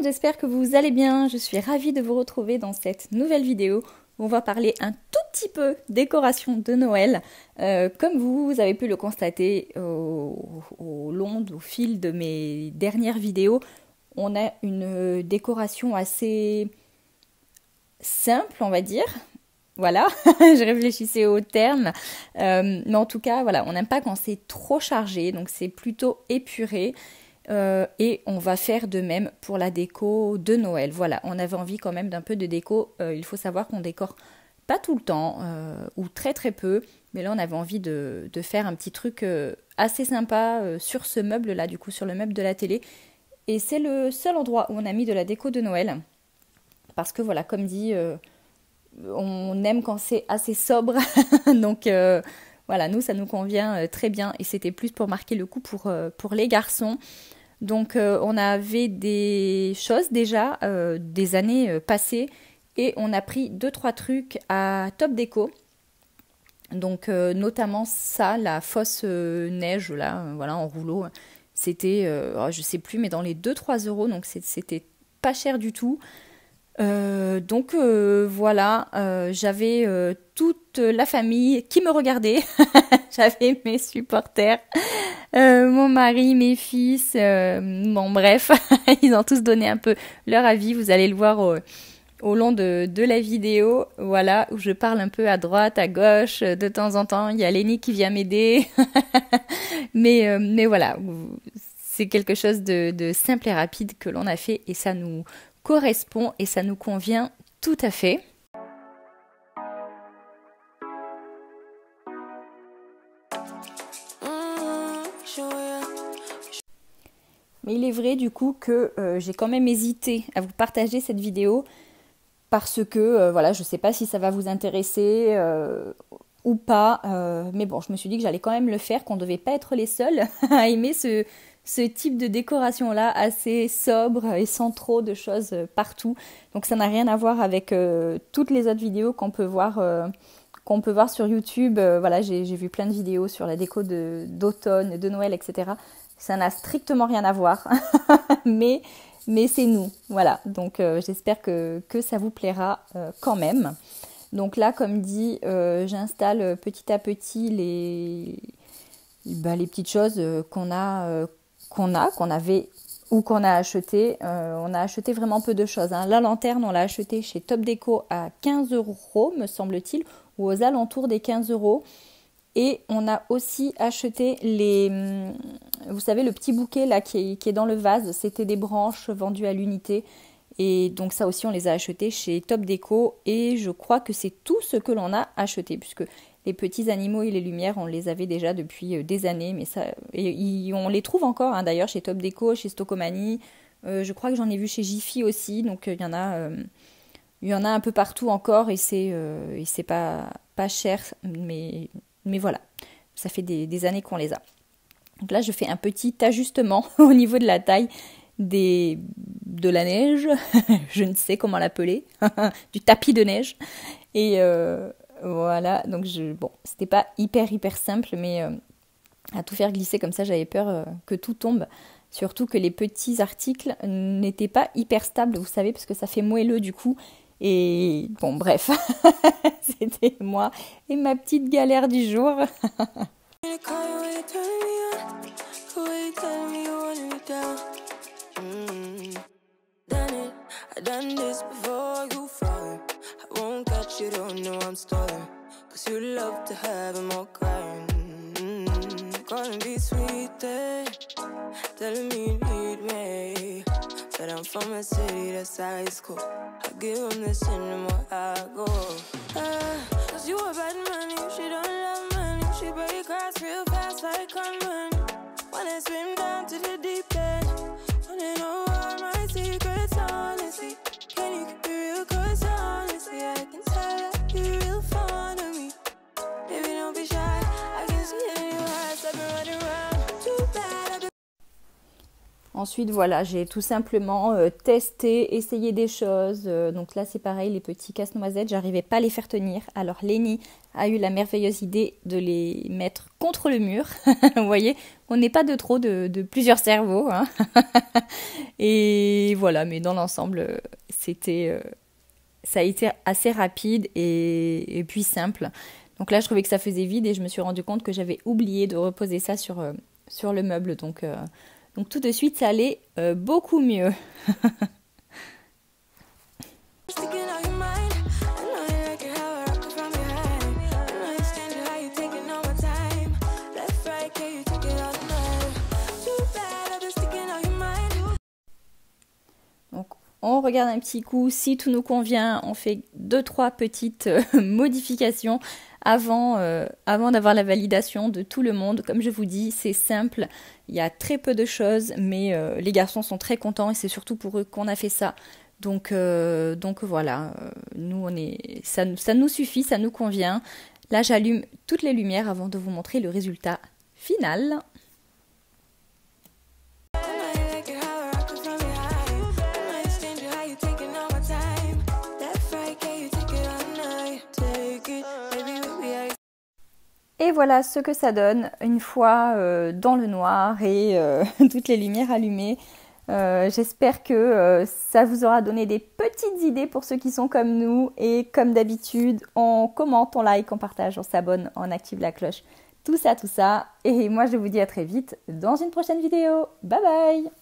monde, j'espère que vous allez bien. Je suis ravie de vous retrouver dans cette nouvelle vidéo où on va parler un tout petit peu décoration de Noël. Comme vous avez pu le constater au fil de mes dernières vidéos, on a une décoration assez simple, on va dire. Voilà, je réfléchissais au terme. Mais en tout cas, voilà, on n'aime pas quand c'est trop chargé, donc c'est plutôt épuré. Et on va faire de même pour la déco de Noël. Voilà, on avait envie quand même d'un peu de déco. Il faut savoir qu'on décore pas tout le temps, ou très très peu. Mais là, on avait envie de faire un petit truc assez sympa sur ce meuble-là, du coup, sur le meuble de la télé. Et c'est le seul endroit où on a mis de la déco de Noël. Parce que voilà, comme dit, on aime quand c'est assez sobre. Donc voilà, nous, ça nous convient très bien. Et c'était plus pour marquer le coup pour les garçons. Donc on avait des choses déjà des années passées et on a pris 2-3 trucs à Top Déco. Donc notamment ça, la fausse neige là, voilà, en rouleau. C'était, je sais plus, mais dans les 2-3 euros, donc c'était pas cher du tout. Donc voilà, j'avais toute la famille qui me regardait. J'avais mes supporters, mon mari, mes fils, bon bref, ils ont tous donné un peu leur avis. Vous allez le voir au long de la vidéo, voilà, où je parle un peu à droite, à gauche, de temps en temps. Il y a Lénie qui vient m'aider, mais voilà, c'est quelque chose de simple et rapide que l'on a fait et ça nous correspond et ça nous convient tout à fait. Mais il est vrai du coup que j'ai quand même hésité à vous partager cette vidéo parce que voilà, je sais pas si ça va vous intéresser ou pas, mais bon, je me suis dit que j'allais quand même le faire, qu'on devait pas être les seuls à aimer ce type de décoration là assez sobre et sans trop de choses partout. Donc ça n'a rien à voir avec toutes les autres vidéos qu'on peut voir sur YouTube. Voilà, j'ai vu plein de vidéos sur la déco d'automne, de Noël, etc. Ça n'a strictement rien à voir, mais c'est nous, voilà. Donc j'espère que ça vous plaira quand même. Donc là, comme dit, j'installe petit à petit les petites choses qu'on avait ou qu'on a acheté. On a acheté vraiment peu de choses, hein. La lanterne, on l'a achetée chez Top Déco à 15 €, me semble-t-il, ou aux alentours des 15 €. Et on a aussi acheté vous savez, le petit bouquet là qui est dans le vase. C'était des branches vendues à l'unité. Et donc ça aussi, on les a achetées chez Top Déco. Et je crois que c'est tout ce que l'on a acheté, puisque les petits animaux et les lumières, on les avait déjà depuis des années. Mais ça, on les trouve encore, hein, d'ailleurs, chez Top Déco, chez Stocomanie. Je crois que j'en ai vu chez Jiffy aussi. Donc il y en a un peu partout encore. Et c'est pas cher, mais voilà, ça fait des années qu'on les a. Donc là, je fais un petit ajustement au niveau de la taille de la neige, je ne sais comment l'appeler, du tapis de neige. Et voilà, donc bon, c'était pas hyper simple, mais à tout faire glisser comme ça, j'avais peur que tout tombe. Surtout que les petits articles n'étaient pas hyper stables, vous savez, parce que ça fait moelleux du coup. Et bon, bref, c'était moi et ma petite galère du jour. But I'm from a city that's high school. I give them this anymore, I go. Cause you a bad man, if she don't love money, she break grass real fast like conman. Wanna swim down to the deep end, wanna know all my secrets, honestly. Can you keep it real, cause honestly, I can tell that you're real fond of me. Baby, don't be shy, I can see it in your eyes, I've been running around too bad. ensuite, voilà, j'ai tout simplement testé, essayé des choses. Donc là, c'est pareil, les petits casse-noisettes, j'arrivais pas à les faire tenir. Alors Lénie a eu la merveilleuse idée de les mettre contre le mur. Vous voyez, on n'est pas de trop de plusieurs cerveaux. Hein. Et voilà, mais dans l'ensemble, ça a été assez rapide et puis simple. Donc là, je trouvais que ça faisait vide et je me suis rendu compte que j'avais oublié de reposer ça sur le meuble. Donc tout de suite, ça allait beaucoup mieux. Donc, on regarde un petit coup, si tout nous convient, on fait 2-3 petites modifications avant d'avoir la validation de tout le monde. Comme je vous dis, c'est simple, il y a très peu de choses, mais les garçons sont très contents et c'est surtout pour eux qu'on a fait ça. Donc voilà, nous ça nous suffit, ça nous convient. Là, j'allume toutes les lumières avant de vous montrer le résultat final. Et voilà ce que ça donne une fois dans le noir et toutes les lumières allumées. J'espère que ça vous aura donné des petites idées pour ceux qui sont comme nous. Et comme d'habitude, on commente, on like, on partage, on s'abonne, on active la cloche. Tout ça. Et moi, je vous dis à très vite dans une prochaine vidéo. Bye bye!